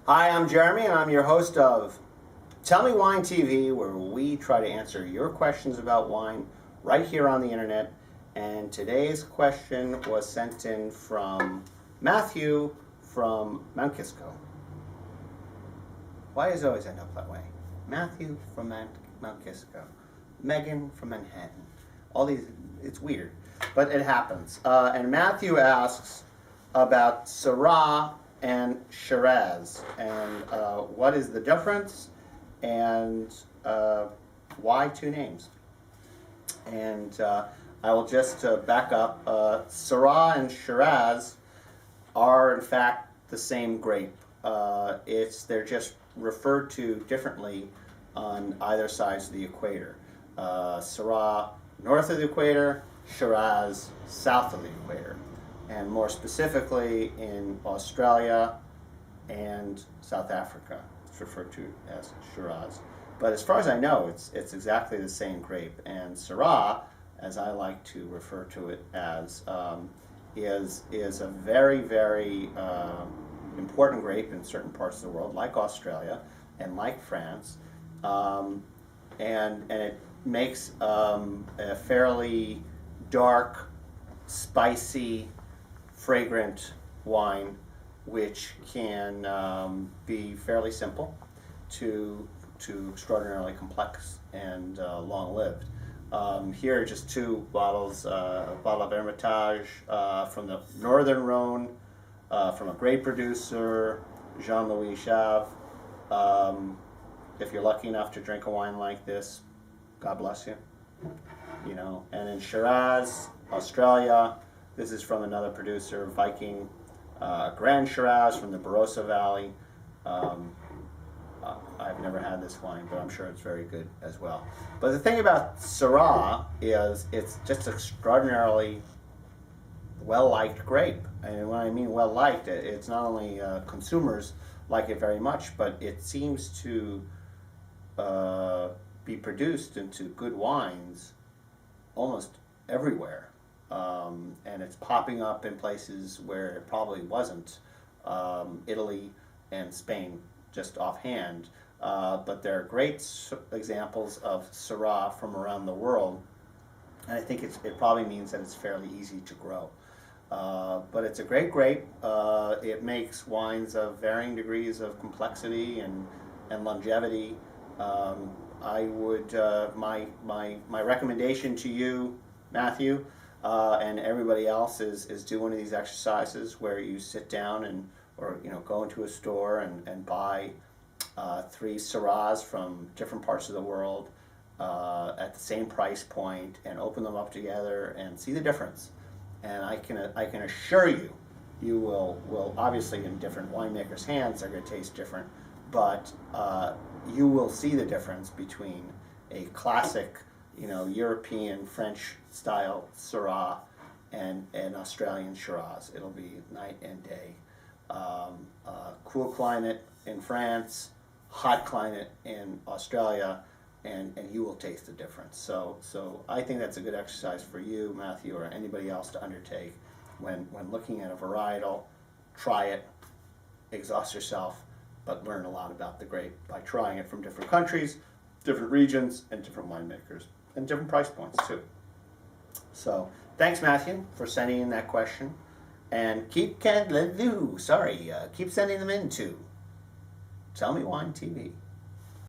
Hi, I'm Jeremy, and I'm your host of Tell Me Wine TV, where we try to answer your questions about wine right here on the internet. And today's question was sent in from Matthew from Mount Kisco. Why does it always end up that way? Matthew from Mount Kisco. Megan from Manhattan. All these, it's weird, but it happens. And Matthew asks about Syrah and Shiraz, and what is the difference, and why two names. And I will just back up. Syrah and Shiraz are in fact the same grape. They're just referred to differently on either sides of the equator. Syrah north of the equator, Shiraz south of the equator, and more specifically in Australia and South Africa. It's referred to as Shiraz. But as far as I know, it's exactly the same grape. And Syrah, as I like to refer to it as, is a very, very important grape in certain parts of the world, like Australia and like France. And it makes a fairly dark, spicy, fragrant wine, which can be fairly simple to extraordinarily complex and long-lived. Here are just two bottles, a bottle of Hermitage from the Northern Rhone, from a great producer, Jean-Louis Chave. If you're lucky enough to drink a wine like this, God bless you. You know, and in Shiraz, Australia, this is from another producer, Viking Grand Shiraz from the Barossa Valley. I've never had this wine, but I'm sure it's very good as well. But the thing about Syrah is it's just extraordinarily well-liked grape. And when I mean well-liked, it's not only consumers like it very much, but it seems to be produced into good wines almost everywhere. And it's popping up in places where it probably wasn't. Italy and Spain, just offhand. But there are great examples of Syrah from around the world. And I think it probably means that it's fairly easy to grow. But it's a great grape. It makes wines of varying degrees of complexity and longevity. I would, my recommendation to you, Matthew, and everybody else is do one of these exercises where you sit down or go into a store and buy 3 Syrahs from different parts of the world at the same price point, and open them up together and see the difference. And I can assure you, you will obviously, in different winemakers' hands, they're going to taste different, but you will see the difference between a classic, European French style Syrah and an Australian Shiraz. It'll be night and day. Cool climate in France, hot climate in Australia, and you will taste the difference. So I think that's a good exercise for you, Matthew, or anybody else to undertake when looking at a varietal. Try it, exhaust yourself, but learn a lot about the grape by trying it from different countries, different regions, and different winemakers, and different price points too. So thanks, Matthew, for sending in that question, and keep sending them in to Tell Me Wine TV.